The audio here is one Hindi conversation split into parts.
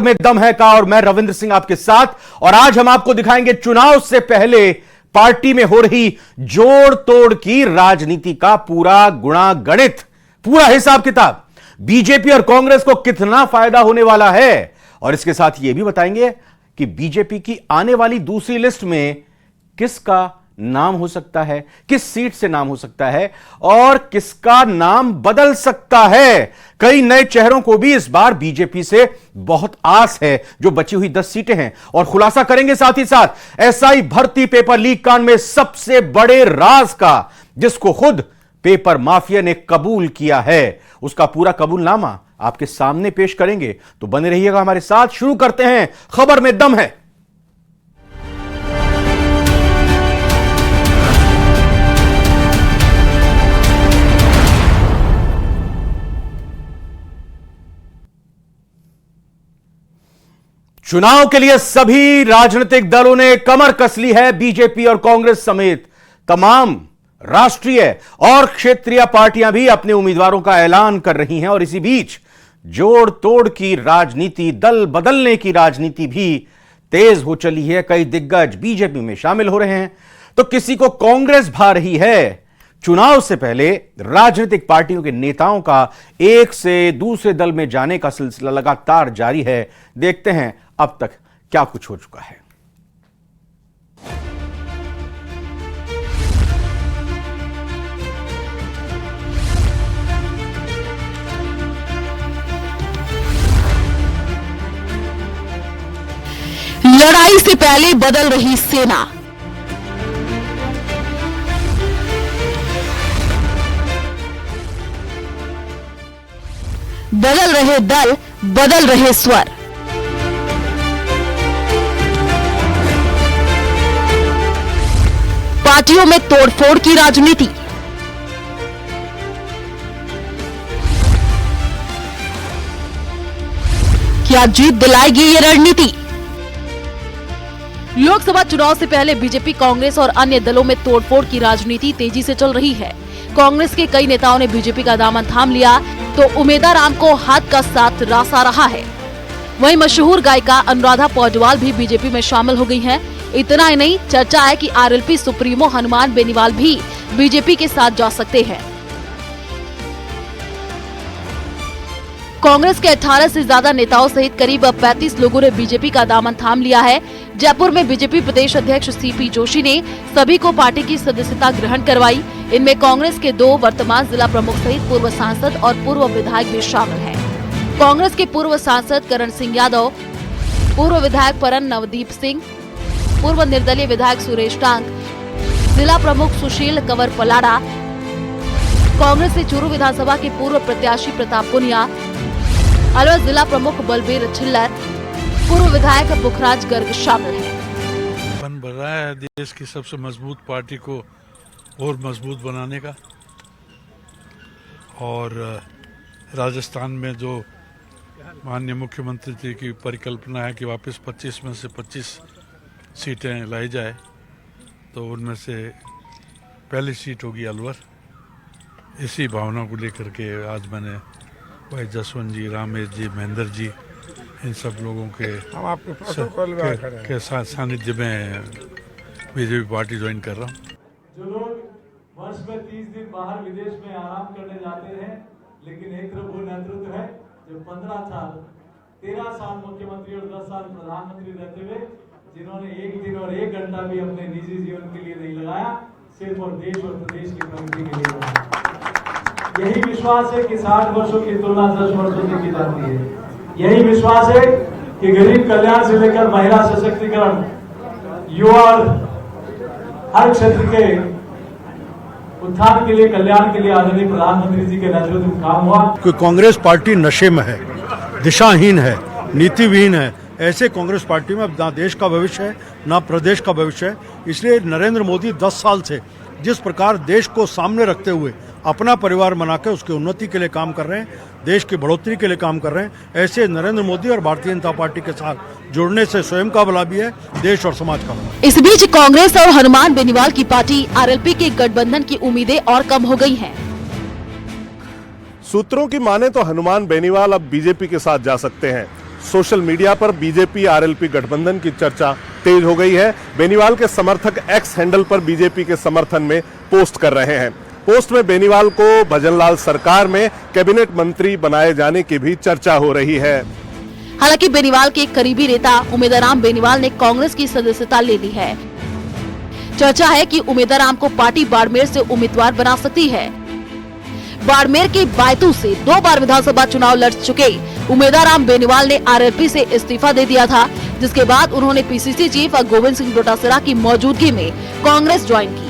खबर में दम है का और मैं रविंद्र सिंह आपके साथ। और आज हम आपको दिखाएंगे चुनाव से पहले पार्टी में हो रही जोड़ तोड़ की राजनीति का पूरा गुणा गणित, पूरा हिसाब किताब। बीजेपी और कांग्रेस को कितना फायदा होने वाला है और इसके साथ यह भी बताएंगे कि बीजेपी की आने वाली दूसरी लिस्ट में किसका नाम हो सकता है, किस सीट से नाम हो सकता है और किसका नाम बदल सकता है। कई नए चेहरों को भी इस बार बीजेपी से बहुत आस है जो बची हुई 10 सीटें हैं। और खुलासा करेंगे साथ ही साथ एसआई भर्ती पेपर लीक कांड में सबसे बड़े राज का, जिसको खुद पेपर माफिया ने कबूल किया है, उसका पूरा कबूलनामा आपके सामने पेश करेंगे। तो बने रहिएगा हमारे साथ। शुरू करते हैं खबर में दम है। चुनाव के लिए सभी राजनीतिक दलों ने कमर कस ली है। बीजेपी और कांग्रेस समेत तमाम राष्ट्रीय और क्षेत्रीय पार्टियां भी अपने उम्मीदवारों का ऐलान कर रही हैं। और इसी बीच जोड़ तोड़ की राजनीति, दल बदलने की राजनीति भी तेज हो चली है। कई दिग्गज बीजेपी में शामिल हो रहे हैं तो किसी को कांग्रेस भा रही है। चुनाव से पहले राजनीतिक पार्टियों के नेताओं का एक से दूसरे दल में जाने का सिलसिला लगातार जारी है। देखते हैं अब तक क्या कुछ हो चुका है। लड़ाई से पहले बदल रही सेना, बदल रहे दल, बदल रहे स्वर। पार्टियों में तोड़फोड़ की राजनीति, क्या जीत दिलाएगी ये रणनीति? लोकसभा चुनाव से पहले बीजेपी, कांग्रेस और अन्य दलों में तोड़फोड़ की राजनीति तेजी से चल रही है। कांग्रेस के कई नेताओं ने बीजेपी का दामन थाम लिया तो उमेदा राम को हाथ का साथ रासा रहा है। वहीं मशहूर गायिका अनुराधा पौडवाल भी बीजेपी में शामिल हो गई हैं। इतना ही नहीं, चर्चा है कि आरएलपी सुप्रीमो हनुमान बेनीवाल भी बीजेपी के साथ जा सकते हैं। कांग्रेस के 18 से ज्यादा नेताओं सहित करीब 35 लोगों ने बीजेपी का दामन थाम लिया है। जयपुर में बीजेपी प्रदेश अध्यक्ष सीपी जोशी ने सभी को पार्टी की सदस्यता ग्रहण करवाई। इनमें कांग्रेस के 2 वर्तमान जिला प्रमुख सहित पूर्व सांसद और पूर्व विधायक भी शामिल हैं। कांग्रेस के पूर्व सांसद करण सिंह यादव, पूर्व विधायक परन नवदीप सिंह, पूर्व निर्दलीय विधायक सुरेश टांग, जिला प्रमुख सुशील कंवर पलाड़ा, कांग्रेस से चूरू विधानसभा के पूर्व प्रत्याशी प्रताप पुनिया, अलवर जिला प्रमुख बलबीर छिल्लर, पूर्व विधायक पुखराज गर्ग शामिल हैं। बन रहा है देश की सबसे मजबूत पार्टी को और मजबूत बनाने का। और राजस्थान में जो माननीय मुख्यमंत्री जी की परिकल्पना है कि वापस 25 में से 25 सीटें लाई जाए, तो उनमें से पहली सीट होगी अलवर। इसी भावना को लेकर के आज मैंने भाई जसवंत जी, रामेश जी, महेंद्र जी, इन सब लोगों के साथ सानिध्य में बीजेपी पार्टी ज्वाइन कर रहा हूँ। जो लोग वर्ष में 30 दिन बाहर विदेश में आराम करने जाते हैं, लेकिन एक तरफ वो नेतृत्व है जो 15 साल 13 साल मुख्यमंत्री और 10 साल प्रधानमंत्री रहते हुए जिन्होंने एक दिन और 1 घंटा भी अपने निजी जीवन के लिए नहीं लगाया, सिर्फ और देश और प्रदेश की प्रगति के लिए लगाया। यही विश्वास है कि 60 वर्षों की तुलना 10 वर्षों से की जाती है। यही विश्वास है कि गरीब कल्याण से लेकर महिला सशक्तिकरण, युवा और हर क्षेत्र के उत्थान के लिए, कल्याण के लिए आदरणीय प्रधानमंत्री जी के नेतृत्व में काम हुआ। कि कांग्रेस पार्टी नशे में है, दिशाहीन है, नीतिविहीन है। ऐसे कांग्रेस पार्टी में अब ना देश का भविष्य है ना प्रदेश का भविष्य है। इसलिए नरेंद्र मोदी 10 साल से जिस प्रकार देश को सामने रखते हुए अपना परिवार बनाकर उसकी उन्नति के लिए काम कर रहे हैं, देश की बढ़ोतरी के लिए काम कर रहे हैं, ऐसे नरेंद्र मोदी और भारतीय जनता पार्टी के साथ जुड़ने से स्वयं का भला भी है, देश और समाज का भला। इस बीच कांग्रेस और हनुमान बेनीवाल की पार्टी आरएलपी के गठबंधन की उम्मीदें और कम हो गई हैं। सूत्रों की माने तो हनुमान बेनीवाल अब बीजेपी के साथ जा सकते हैं। सोशल मीडिया पर बीजेपी आरएलपी गठबंधन की चर्चा तेज हो गई है। बेनीवाल के समर्थक एक्स हैंडल पर बीजेपी के समर्थन में पोस्ट कर रहे हैं। पोस्ट में बेनीवाल को भजनलाल सरकार में कैबिनेट मंत्री बनाए जाने की भी चर्चा हो रही है। हालांकि बेनीवाल के एक करीबी नेता उमेदराम बेनीवाल ने कांग्रेस की सदस्यता ले ली है। चर्चा है कि उमेदराम को पार्टी बाड़मेर से उम्मीदवार बना सकती है। बाड़मेर के बायतू से 2 बार विधानसभा चुनाव लड़ चुके उमेदराम बेनीवाल ने आरएलपी से इस्तीफा दे दिया था, जिसके बाद उन्होंने पीसीसी चीफ गोविंद सिंह डोटासरा की मौजूदगी में कांग्रेस ज्वाइन की।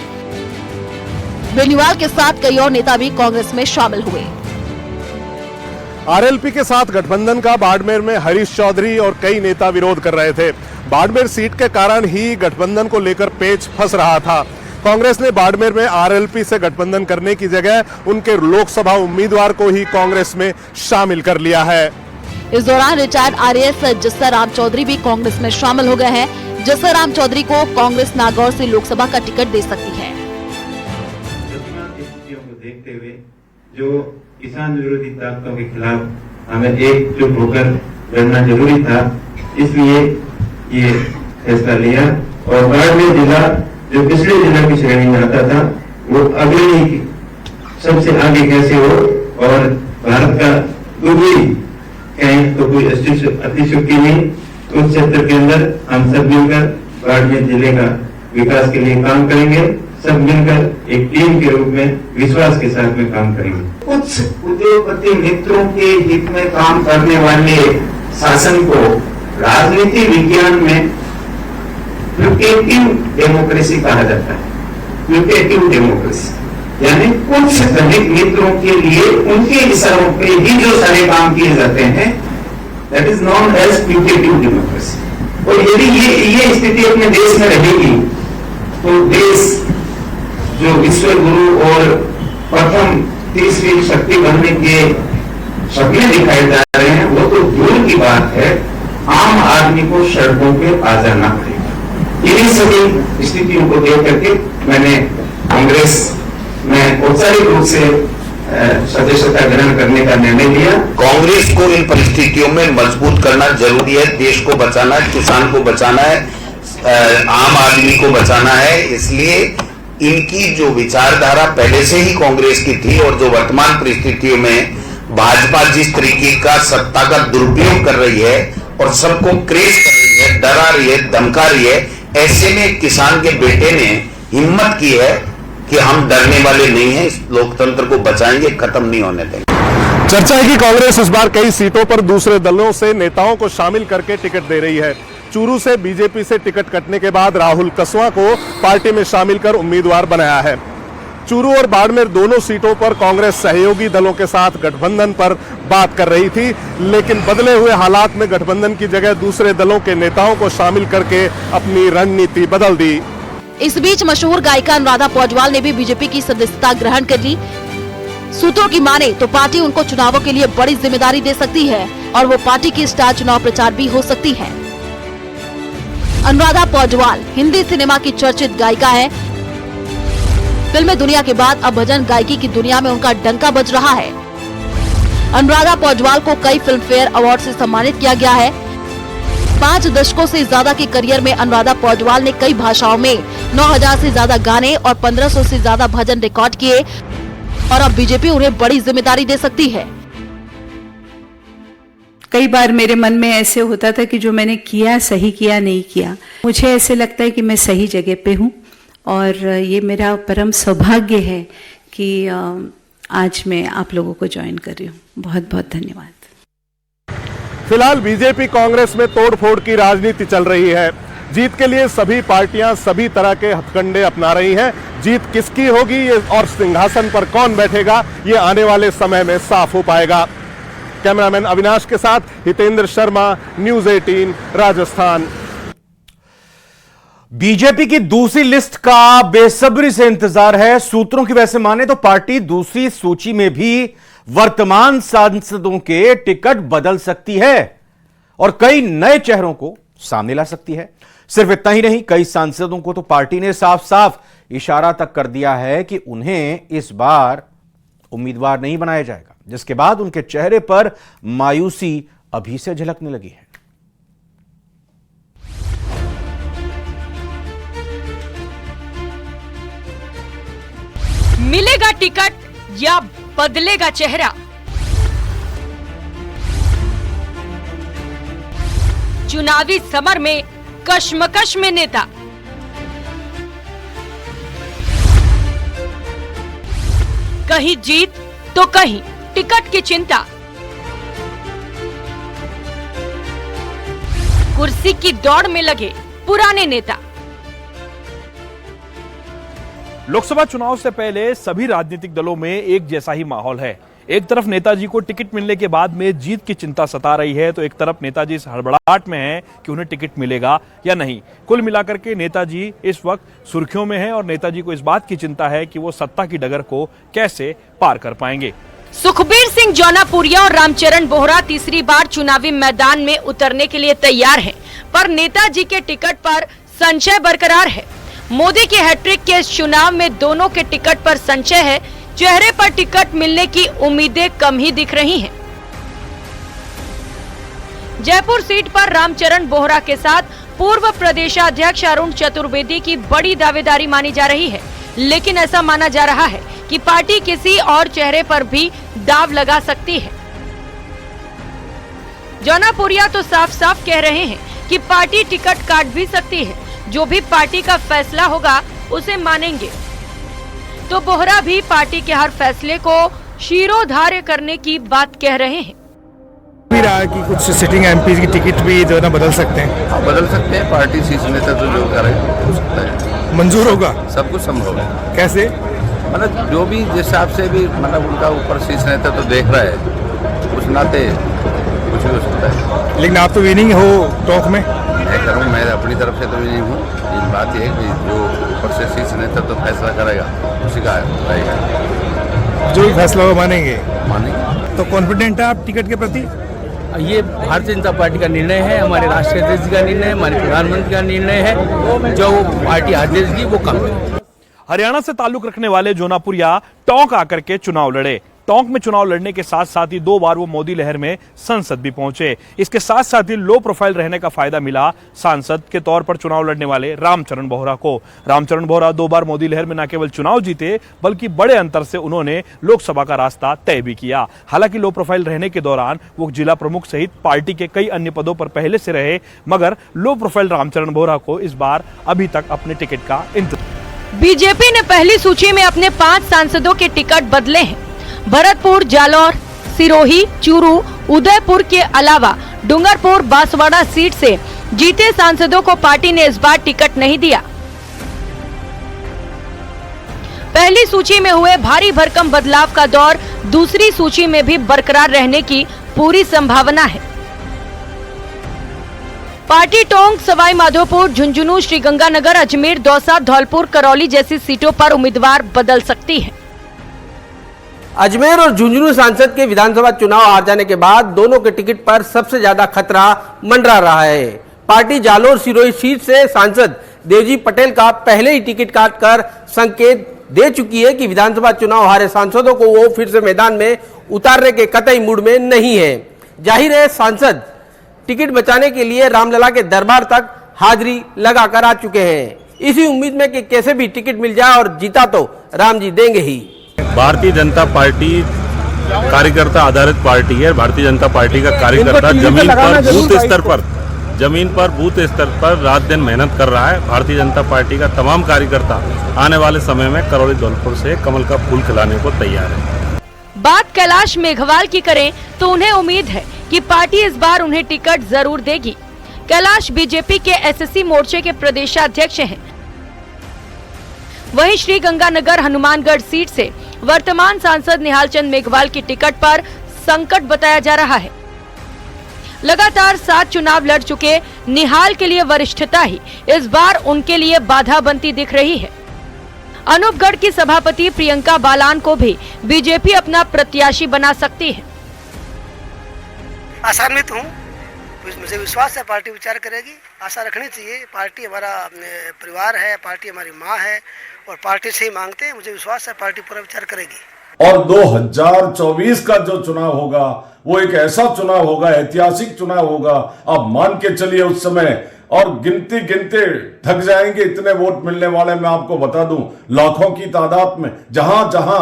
बेनीवाल के साथ कई और नेता भी कांग्रेस में शामिल हुए। आरएलपी के साथ गठबंधन का बाड़मेर में हरीश चौधरी और कई नेता विरोध कर रहे थे। बाड़मेर सीट के कारण ही गठबंधन को लेकर पेच फंस रहा था। कांग्रेस ने बाड़मेर में आरएलपी से गठबंधन करने की जगह उनके लोकसभा उम्मीदवार को ही कांग्रेस में शामिल कर लिया है। इस दौरान रिटायर्ड आरएएस जस्साराम चौधरी भी कांग्रेस में शामिल हो गए हैं। जस्साराम चौधरी को कांग्रेस नागौर से लोकसभा का टिकट दे सकती है। स्थितियों को देखते हुए जो किसान विरोधी ताकतों के खिलाफ हमें एकजुट होकर लड़ना जरूरी था, इसलिए ये फैसला लिया। और बाड़मेर जिला जो पिछले जिला की श्रेणी में आता था, वो अग्रणी सबसे आगे कैसे हो और भारत का दूसरी कहें तो कोई अतिशयोक्ति नहीं। उस क्षेत्र के अंदर हम सब मिलकर बाड़मेर जिले का विकास के लिए काम करेंगे। सब मिलकर एक टीम के रूप में विश्वास के साथ में काम करेंगे। कुछ उद्योगपति मित्रों के हित में काम करने वाले शासन को राजनीति विज्ञान में फ्लुक्चुएटिव डेमोक्रेसी कहा जाता है। फ्लुक्चुएटिव डेमोक्रेसी यानी कुछ धनिक मित्रों के लिए उनके इशारों पे ही जो सारे काम किए जाते हैं, that is known as fluctuative democracy. और यदि ये स्थिति अपने देश में रहेगी तो देश जो विश्व गुरु और प्रथम तीसरी शक्ति बनने के सपने दिखाए जा रहे हैं, वो तो दूर की बात है, आम आदमी को सड़कों पे आ जाना पड़ेगा। इन्हीं सभी स्थितियों को देख करके मैंने कांग्रेस में औपचारिक रूप से सदस्यता ग्रहण करने का निर्णय लिया। कांग्रेस को इन परिस्थितियों में मजबूत करना जरूरी है। देश को बचाना है, किसान को बचाना है, आम आदमी को बचाना है। इसलिए इनकी जो विचारधारा पहले से ही कांग्रेस की थी और जो वर्तमान परिस्थितियों में भाजपा जिस तरीके का सत्ता का दुरुपयोग कर रही है और सबको क्रेज कर रही है, डरा रही है, धमका रही है, ऐसे में किसान के बेटे ने हिम्मत की है कि हम डरने वाले नहीं हैं, इस लोकतंत्र को बचाएंगे, खत्म नहीं होने देंगे। चर्चा है कि कांग्रेस इस बार कई सीटों पर दूसरे दलों से नेताओं को शामिल करके टिकट दे रही है। चूरू से बीजेपी से टिकट कटने के बाद राहुल कसवा को पार्टी में शामिल कर उम्मीदवार बनाया है। चूरू और बाड़मेर दोनों सीटों पर कांग्रेस सहयोगी दलों के साथ गठबंधन पर बात कर रही थी, लेकिन बदले हुए हालात में गठबंधन की जगह दूसरे दलों के नेताओं को शामिल करके अपनी रणनीति बदल दी। इस बीच मशहूर गायिका अनुराधा पौडवाल ने भी बीजेपी की सदस्यता ग्रहण कर ली। सूत्रों की माने तो पार्टी उनको चुनावों के लिए बड़ी जिम्मेदारी दे सकती है और वो पार्टी की स्टार चुनाव प्रचार भी हो सकती है। अनुराधा पौडवाल हिंदी सिनेमा की चर्चित गायिका है। फिल्म दुनिया के बाद अब भजन गायकी की दुनिया में उनका डंका बज रहा है। अनुराधा पौडवाल को कई फिल्म फेयर अवार्ड से सम्मानित किया गया है। 5 दशकों से ज्यादा के करियर में अनुराधा पौडवाल ने कई भाषाओं में 9000 से ज्यादा गाने और 1500 से ज्यादा भजन रिकॉर्ड किए और अब बीजेपी उन्हें बड़ी जिम्मेदारी दे सकती है। कई बार मेरे मन में ऐसे होता था कि जो मैंने किया सही किया नहीं किया। मुझे ऐसे लगता है कि मैं सही जगह पे हूँ और ये मेरा परम सौभाग्य है कि आज मैं आप लोगों को ज्वाइन कर रही हूँ। बहुत बहुत धन्यवाद। फिलहाल बीजेपी कांग्रेस में तोड़फोड़ की राजनीति चल रही है। जीत के लिए सभी पार्टियां सभी तरह के हथकंडे अपना रही हैं। जीत किसकी होगी ये और सिंहासन पर कौन बैठेगा, ये आने वाले समय में साफ हो पाएगा। कैमरामैन अविनाश के साथ हितेंद्र शर्मा, न्यूज़ 18 राजस्थान। बीजेपी की दूसरी लिस्ट का बेसब्री से इंतजार है। सूत्रों की वैसे माने तो पार्टी दूसरी सूची में भी वर्तमान सांसदों के टिकट बदल सकती है और कई नए चेहरों को सामने ला सकती है। सिर्फ इतना ही नहीं, कई सांसदों को तो पार्टी ने साफ साफ इशारा तक कर दिया है कि उन्हें इस बार उम्मीदवार नहीं बनाया जाएगा, जिसके बाद उनके चेहरे पर मायूसी अभी से झलकने लगी है। मिलेगा टिकट या बदलेगा चेहरा? चुनावी समर में कश्मकश में नेता। कहीं जीत तो कहीं टिकट की चिंता। कुर्सी की दौड़ में लगे पुराने नेता। लोकसभा चुनाव से पहले सभी राजनीतिक दलों में एक जैसा ही माहौल है। एक तरफ नेताजी को टिकट मिलने के बाद में जीत की चिंता सता रही है, तो एक तरफ नेताजी इस हड़बड़ाहट में हैं कि उन्हें टिकट मिलेगा या नहीं। कुल मिलाकर के नेताजी इस वक्त सुर्खियों में हैं और नेताजी को इस बात की चिंता है कि वो सत्ता की डगर को कैसे पार कर पाएंगे। सुखबीर सिंह जौनापुरिया और रामचरण बोहरा तीसरी बार चुनावी मैदान में उतरने के लिए तैयार हैं, पर नेताजी के टिकट पर संशय बरकरार है। मोदी के हैट्रिक के इस चुनाव में दोनों के टिकट पर संशय है। चेहरे पर टिकट मिलने की उम्मीदें कम ही दिख रही हैं। जयपुर सीट पर रामचरण बोहरा के साथ पूर्व प्रदेशाध्यक्ष अरुण चतुर्वेदी की बड़ी दावेदारी मानी जा रही है, लेकिन ऐसा माना जा रहा है कि पार्टी किसी और चेहरे पर भी दाव लगा सकती है। जौनापुरिया तो साफ साफ कह रहे हैं कि पार्टी टिकट काट भी सकती है। जो भी पार्टी का फैसला होगा उसे मानेंगे। तो बोहरा भी पार्टी के हर फैसले को शिरोधार्य करने की बात कह रहे हैं। भी रहा कि कुछ सिटिंग एमपी की टिकट भी जो है ना बदल सकते हैं। बदल सकते हैं, पार्टी शीर्ष नेता तो जो करे हो सकता है। मंजूर होगा? सब कुछ संभव है। कैसे? मतलब जो भी जिस हिसाब से भी मतलब उनका ऊपर शीर्ष नेता तो देख रहा है, उस नाते कुछ भी हो सकता है। लेकिन आप तो विनिंग हो टॉक में। मैं करूँ, मैं अपनी तरफ से तो विनिंग हूँ। बात यह है कि जो ऊपर से शीर्ष नेता तो फैसला करेगा उसी का रहेगा। जो भी फैसला हो मानेंगे। तो कॉन्फिडेंट है आप टिकट के प्रति? ये भारतीय जनता पार्टी का निर्णय है, हमारे राष्ट्रीय अध्यक्ष का निर्णय है, हमारे प्रधानमंत्री का निर्णय है। जो पार्टी आदेश दी वो काम है। हरियाणा से ताल्लुक रखने वाले जौनापुरिया टोंक आकर के चुनाव लड़े। टोंक में चुनाव लड़ने के साथ साथ ही 2 बार वो मोदी लहर में संसद भी पहुंचे। इसके साथ साथ ही लो प्रोफाइल रहने का फायदा मिला सांसद के तौर पर चुनाव लड़ने वाले रामचरण बोहरा को। रामचरण बोहरा 2 बार मोदी लहर में न केवल चुनाव जीते, बल्कि बड़े अंतर से उन्होंने लोकसभा का रास्ता तय भी किया। हालांकि लो प्रोफाइल रहने के दौरान वो जिला प्रमुख सहित पार्टी के कई अन्य पदों पर पहले से रहे, मगर लो प्रोफाइल रामचरण बोहरा को इस बार अभी तक अपने टिकट का इंतजार। बीजेपी ने पहली सूची में अपने 5 सांसदों के टिकट बदले हैं। भरतपुर, जालौर, सिरोही, चूरू, उदयपुर के अलावा डूंगरपुर, बांसवाड़ा सीट से जीते सांसदों को पार्टी ने इस बार टिकट नहीं दिया। पहली सूची में हुए भारी भरकम बदलाव का दौर दूसरी सूची में भी बरकरार रहने की पूरी संभावना है। पार्टी टोंक, सवाई माधोपुर, झुंझुनू, श्रीगंगानगर, अजमेर, दौसा, धौलपुर, करौली जैसी सीटों पर उम्मीदवार बदल सकती है। अजमेर और झुंझुनू सांसद के विधानसभा चुनाव हार जाने के बाद दोनों के टिकट पर सबसे ज्यादा खतरा मंडरा रहा है। पार्टी जालोर सिरोही सीट से सांसद देवजी पटेल का पहले ही टिकट काटकर संकेत दे चुकी है कि विधानसभा चुनाव हारे सांसदों को वो फिर से मैदान में उतारने के कतई मूड में नहीं है। जाहिर है सांसद टिकट बचाने के लिए रामलला के दरबार तक हाजिरी लगाकर आ चुके हैं, इसी उम्मीद में कि कैसे भी टिकट मिल जाए और जीता तो राम जी देंगे ही। भारतीय जनता पार्टी कार्यकर्ता आधारित पार्टी है। भारतीय जनता पार्टी का कार्यकर्ता जमीन पर बूथ स्तर पर रात दिन मेहनत कर रहा है। भारतीय जनता पार्टी का तमाम कार्यकर्ता आने वाले समय में करौली धौलपुर से कमल का फूल खिलाने को तैयार है। बात कैलाश मेघवाल की करें तो उन्हें उम्मीद है कि पार्टी इस बार उन्हें टिकट जरूर देगी। कैलाश बीजेपी के एसएससी मोर्चे के प्रदेशाध्यक्ष हैं। वहीं श्रीगंगानगर हनुमानगढ़ सीट से वर्तमान सांसद निहाल चंद मेघवाल की टिकट पर संकट बताया जा रहा है। लगातार 7 चुनाव लड़ चुके निहाल के लिए वरिष्ठता ही इस बार उनके लिए बाधा बनती दिख रही है। अनूपगढ़ की सभापति प्रियंका बालान को भी बीजेपी अपना प्रत्याशी बना सकती है। आशान्वित हूँ, मुझे विश्वास है पार्टी विचार करेगी। आशा रखनी चाहिए, पार्टी हमारा परिवार है, पार्टी हमारी माँ है और पार्टी से ही मांगते हैं। मुझे विश्वास है पार्टी पूरा विचार करेगी। और 2024 का जो चुनाव होगा वो एक ऐसा चुनाव होगा, ऐतिहासिक चुनाव होगा। आप मान के चलिए उस समय और गिनते गिनते थक जाएंगे, इतने वोट मिलने वाले मैं आपको बता दूं, लाखों की तादाद में। जहां जहां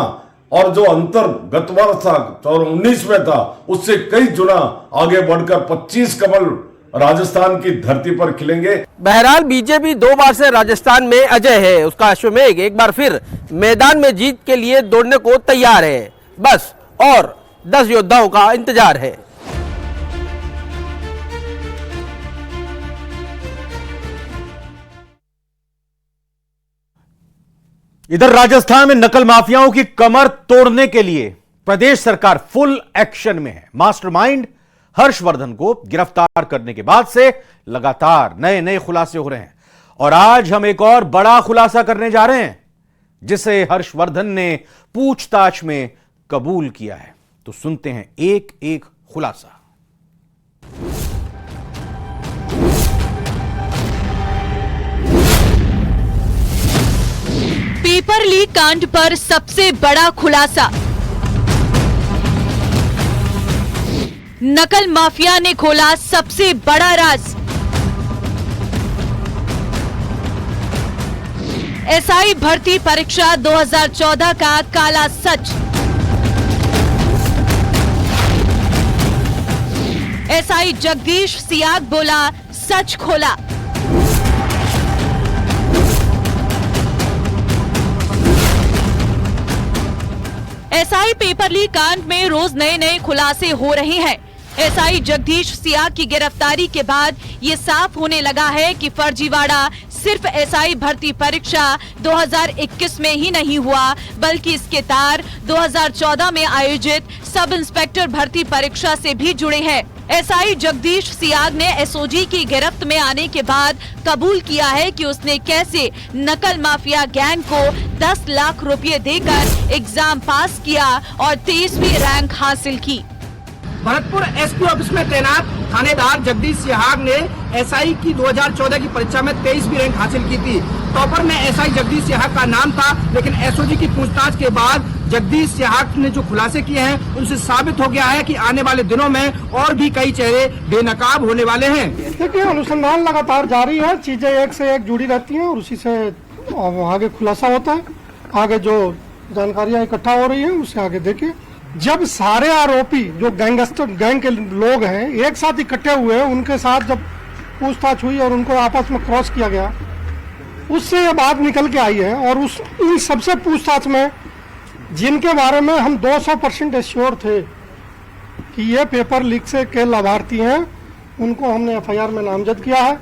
और जो अंतर गत वर्ष था 19 में था, उससे कई गुना आगे बढ़कर 25 कमल राजस्थान की धरती पर खिलेंगे। बहरहाल बीजेपी 2 बार से राजस्थान में अजय है। उसका अश्वमेघ एक बार फिर मैदान में जीत के लिए दौड़ने को तैयार है। बस और 10 योद्धाओं का इंतजार है। इधर राजस्थान में नकल माफियाओं की कमर तोड़ने के लिए प्रदेश सरकार फुल एक्शन में है। मास्टरमाइंड हर्षवर्धन को गिरफ्तार करने के बाद से लगातार नए नए खुलासे हो रहे हैं और आज हम एक और बड़ा खुलासा करने जा रहे हैं, जिसे हर्षवर्धन ने पूछताछ में कबूल किया है। तो सुनते हैं एक एक खुलासा। पेपर लीक कांड पर सबसे बड़ा खुलासा। नकल माफिया ने खोला सबसे बड़ा राज। एसआई भर्ती परीक्षा 2014 का काला सच। एसआई जगदीश सियाग बोला, सच खोला। एसआई पेपर लीक कांड में रोज नए नए खुलासे हो रहे हैं। एसआई जगदीश सियाग की गिरफ्तारी के बाद ये साफ होने लगा है कि फर्जीवाड़ा सिर्फ एसआई भर्ती परीक्षा 2021 में ही नहीं हुआ, बल्कि इसके तार 2014 में आयोजित सब इंस्पेक्टर भर्ती परीक्षा से भी जुड़े हैं। एसआई जगदीश सियाग ने एसओजी की गिरफ्त में आने के बाद कबूल किया है कि उसने कैसे नकल माफिया गैंग को 10 लाख रुपए देकर एग्जाम पास किया और 23वीं रैंक हासिल की। भरतपुर एसपी ऑफिस में तैनात थानेदार जगदीश सिहाग ने एसआई की 2014 की परीक्षा में 23वीं रैंक हासिल की थी। टॉपर में एसआई जगदीश सिहाग का नाम था, लेकिन एसओजी की पूछताछ के बाद जगदीश सिहाग ने जो खुलासे किए हैं उनसे साबित हो गया है कि आने वाले दिनों में और भी कई चेहरे बेनकाब होने वाले हैं। देखिए, अनुसंधान लगातार जारी है, चीजें एक से एक जुड़ी रहती हैं और उसी से आगे खुलासा होता है। आगे जो जानकारियां इकट्ठा हो रही है उससे आगे देखिए। जब सारे आरोपी जो गैंग के लोग हैं एक साथ इकट्ठे हुए, उनके साथ जब पूछताछ हुई और उनको आपस में क्रॉस किया गया, उससे ये बात निकल के आई है। और इन सबसे पूछताछ में जिनके बारे में हम 200% एश्योर थे कि ये पेपर लीक से के लाभार्थी हैं, उनको हमने एफआईआर में नामजद किया है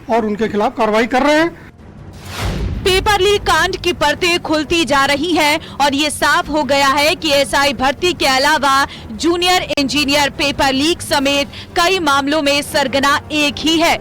और उनके खिलाफ कार्रवाई कर रहे हैं। पेपर लीक कांड की परतें खुलती जा रही हैं और ये साफ हो गया है कि एसआई भर्ती के अलावा जूनियर इंजीनियर पेपर लीक समेत कई मामलों में सरगना एक ही है।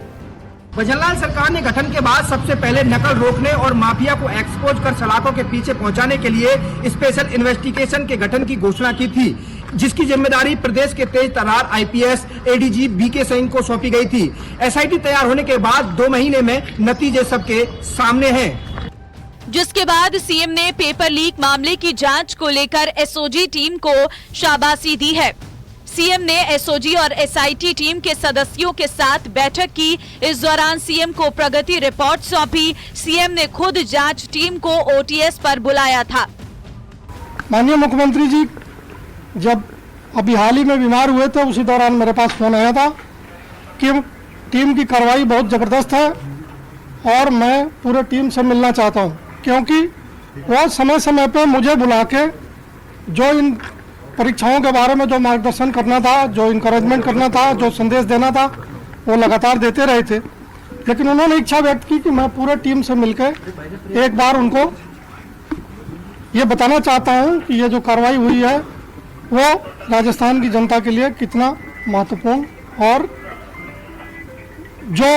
भजनलाल सरकार ने गठन के बाद सबसे पहले नकल रोकने और माफिया को एक्सपोज कर सलाखों के पीछे पहुंचाने के लिए स्पेशल इन्वेस्टिगेशन के गठन की घोषणा की थी, जिसकी जिम्मेदारी प्रदेश के तेज तर्रार आईपीएस एडीजी बीके सिंह को सौंपी गई थी। एसआईटी तैयार होने के बाद 2 महीने में नतीजे सबके सामने हैं। जिसके बाद सीएम ने पेपर लीक मामले की जांच को लेकर एसओजी टीम को शाबाशी दी है। सीएम ने एसओजी और एसआईटी टीम के सदस्यों के साथ बैठक की। इस दौरान सीएम को प्रगति रिपोर्ट सौंपी। सीएम ने खुद जांच टीम को ओटीएस पर बुलाया था। माननीय मुख्यमंत्री जी जब अभी हाल ही में बीमार हुए थे, उसी दौरान मेरे पास फोन आया था कि टीम की कार्रवाई बहुत जबरदस्त है और मैं पूरे टीम से मिलना चाहता हूं, क्योंकि वो समय समय पे मुझे बुला के जो इन परीक्षाओं के बारे में जो मार्गदर्शन करना था, जो इंकरेजमेंट करना था, जो संदेश देना था, वो लगातार देते रहे थे। लेकिन उन्होंने इच्छा व्यक्त की कि मैं पूरे टीम से मिलकर एक बार उनको ये बताना चाहता हूं कि ये जो कार्रवाई हुई है वो राजस्थान की जनता के लिए कितना महत्वपूर्ण और जो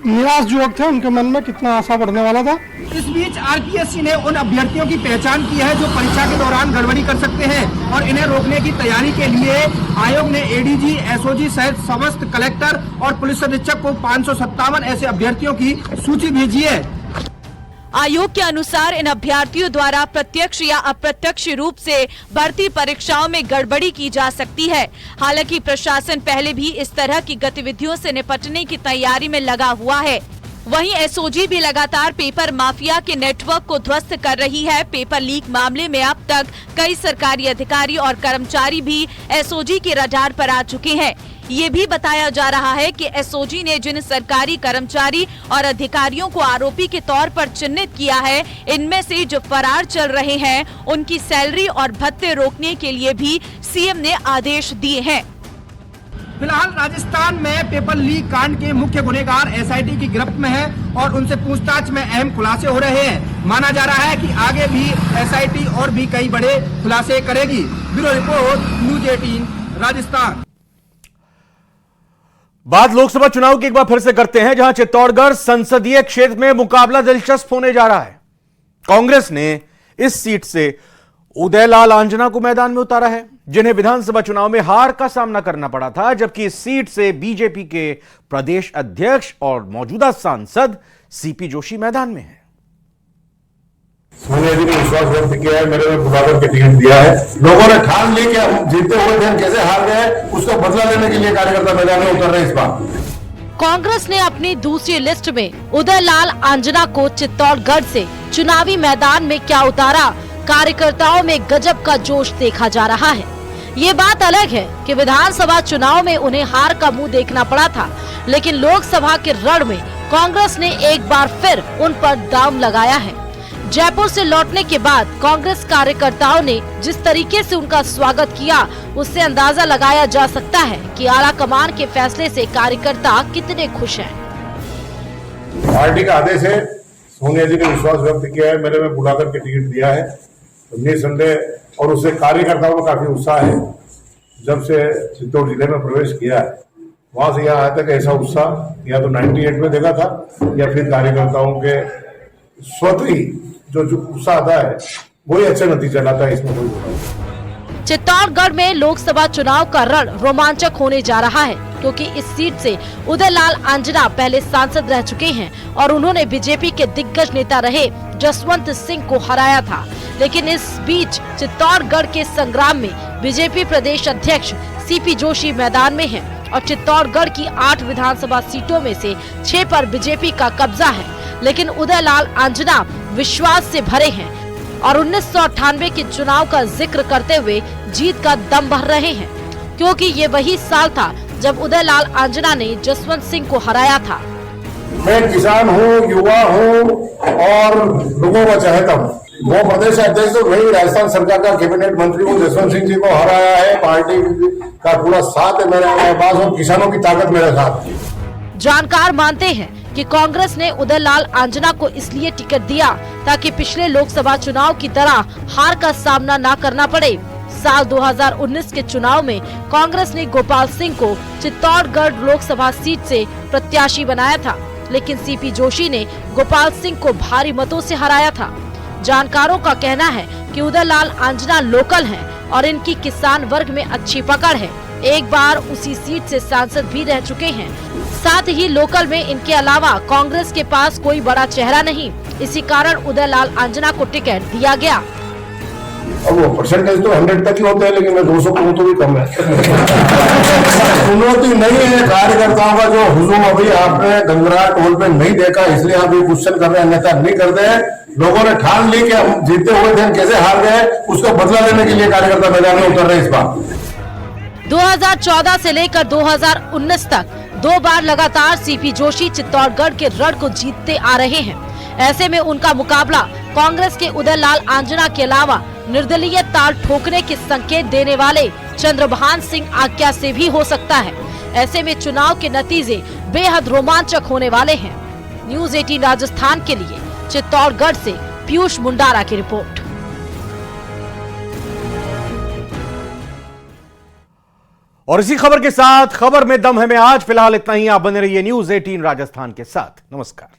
निराश युवक थे उनके मन में कितना आशा बढ़ने वाला था। इस बीच आरपीएससी ने उन अभ्यर्थियों की पहचान की है जो परीक्षा के दौरान गड़बड़ी कर सकते हैं और इन्हें रोकने की तैयारी के लिए आयोग ने एडीजी, एसओजी सहित समस्त कलेक्टर और पुलिस अधीक्षक को 557 ऐसे अभ्यर्थियों की सूची भेजी है। आयोग के अनुसार इन अभ्यर्थियों द्वारा प्रत्यक्ष या अप्रत्यक्ष रूप से भर्ती परीक्षाओं में गड़बड़ी की जा सकती है। हालांकि प्रशासन पहले भी इस तरह की गतिविधियों से निपटने की तैयारी में लगा हुआ है। वहीं एसओजी भी लगातार पेपर माफिया के नेटवर्क को ध्वस्त कर रही है। पेपर लीक मामले में अब तक कई सरकारी अधिकारी और कर्मचारी भी एसओजी के रडार पर आ चुके हैं। ये भी बताया जा रहा है कि एसओजी ने जिन सरकारी कर्मचारी और अधिकारियों को आरोपी के तौर पर चिन्हित किया है, इनमें से जो फरार चल रहे हैं उनकी सैलरी और भत्ते रोकने के लिए भी सीएम ने आदेश दिए हैं। फिलहाल राजस्थान में पेपर लीक कांड के मुख्य गुनहगार एसआईटी की गिरफ्त में है और उनसे पूछताछ में अहम खुलासे हो रहे हैं। माना जा रहा है कि आगे भी एसआईटी और भी कई बड़े खुलासे करेगी। Bureau report, news 18 Rajasthan. बात लोकसभा चुनाव की एक बार फिर से करते हैं, जहां चित्तौड़गढ़ संसदीय क्षेत्र में मुकाबला दिलचस्प होने जा रहा है। कांग्रेस ने इस सीट से उदयलाल आंजना को मैदान में उतारा है, जिन्हें विधानसभा चुनाव में हार का सामना करना पड़ा था, जबकि इस सीट से बीजेपी के प्रदेश अध्यक्ष और मौजूदा सांसद सीपी जोशी मैदान में हैं। सोनिया जी ने विश्वास व्यक्त किया है, मेरे में बुलाकर के टिकट दिया है। लोगों ने ठान ली कि हम जीते हुए थे, कैसे हार गए, उसका बदला लेने के लिए कार्यकर्ता मैदान में उतर रहे इस बार। कांग्रेस ने अपनी दूसरी लिस्ट में उदयलाल आंजना को चित्तौड़गढ़ से चुनावी मैदान में क्या उतारा, कार्यकर्ताओं में गजब का जोश देखा जा रहा है। ये बात अलग है कि विधानसभा चुनाव में उन्हें हार का मुंह देखना पड़ा था, लेकिन लोकसभा के रण में कांग्रेस ने एक बार फिर उन पर दांव लगाया है। जयपुर से लौटने के बाद कांग्रेस कार्यकर्ताओं ने जिस तरीके से उनका स्वागत किया, उससे अंदाजा लगाया जा सकता है कि आला कमान के फैसले से कार्यकर्ता कितने खुश हैं। पार्टी का आदेश है, सोनिया जी ने विश्वास व्यक्त किया है, मेरे में बुलाकर के टिकट दिया है, तो निसंदेह और उससे कार्यकर्ताओं में काफी उत्साह है। जब से चित्तौड़ जिले में प्रवेश किया है, वहां से यहाँ आया था कि ऐसा उत्साह या तो 98 में देखा था या फिर कार्यकर्ताओं के स्वतः ही जो उत्साह आता है वही अच्छे नतीजे लाता है। इसमें कोई चित्तौड़गढ़ में लोकसभा चुनाव का रण रोमांचक होने जा रहा है, क्योंकि इस सीट से उदयलाल आंजना पहले सांसद रह चुके हैं और उन्होंने बीजेपी के दिग्गज नेता रहे जसवंत सिंह को हराया था। लेकिन इस बीच चित्तौड़गढ़ के संग्राम में बीजेपी प्रदेश अध्यक्ष सीपी जोशी मैदान में हैं और चित्तौड़गढ़ की 8 विधानसभा सीटों में से 6 पर बीजेपी का कब्जा है। लेकिन उदयलाल आंजना विश्वास से भरे हैं और 1998 के चुनाव का जिक्र करते हुए जीत का दम भर रहे हैं, क्योंकि ये वही साल था जब उदयलाल आंजना ने जसवंत सिंह को हराया था। मैं किसान हूँ, युवा हूँ और लोगों का चाहता हूँ। वो प्रदेश अध्यक्ष तो वही राजस्थान सरकार का कैबिनेट मंत्री हूँ, जसवंत सिंह जी को हराया है। पार्टी का पूरा साथ है मेरे पास और किसानों की ताकत मेरे साथ। जानकार मानते हैं कि कांग्रेस ने उदयलाल आंजना को इसलिए टिकट दिया ताकि पिछले लोकसभा चुनाव की तरह हार का सामना न करना पड़े। साल 2019 के चुनाव में कांग्रेस ने गोपाल सिंह को चित्तौड़गढ़ लोकसभा सीट से प्रत्याशी बनाया था, लेकिन सीपी जोशी ने गोपाल सिंह को भारी मतों से हराया था। जानकारों का कहना है कि उदयलाल आंजना लोकल हैं और इनकी किसान वर्ग में अच्छी पकड़ है। एक बार उसी सीट से सांसद भी रह चुके हैं। साथ ही लोकल में इनके अलावा कांग्रेस के पास कोई बड़ा चेहरा नहीं, इसी कारण उदयलाल आंजना को टिकट दिया गया। अब वो परसेंटेज तो 100 तक ही होते हैं, लेकिन मैं 200 को तो भी कम है। चुनौती नहीं है कार्यकर्ताओं का जो हुजूम अभी आपने गंगरा टोल पे नहीं देखा, इसलिए आप ये क्वेश्चन कर रहे हैं, अन्यथा नहीं करते हैं। लोगों ने ठान ली कि हम जीते हुए थे, कैसे हार गए, उसका बदला लेने के लिए कार्यकर्ता मैदान में उतर रहे इस बार। 2014 से लेकर 2019 तक 2 बार लगातार सीपी जोशी चित्तौड़गढ़ के रण को जीतते आ रहे हैं। ऐसे में उनका मुकाबला कांग्रेस के उदयलाल आंजना के अलावा निर्दलीय ताल ठोकने के संकेत देने वाले चंद्रभान सिंह आज्ञा से भी हो सकता है। ऐसे में चुनाव के नतीजे बेहद रोमांचक होने वाले हैं। न्यूज 18 राजस्थान के लिए चित्तौड़गढ़ से पीयूष मुंडारा की रिपोर्ट। और इसी खबर के साथ खबर में दम है में आज फिलहाल इतना ही। आप बने रहिए न्यूज 18 राजस्थान के साथ। नमस्कार।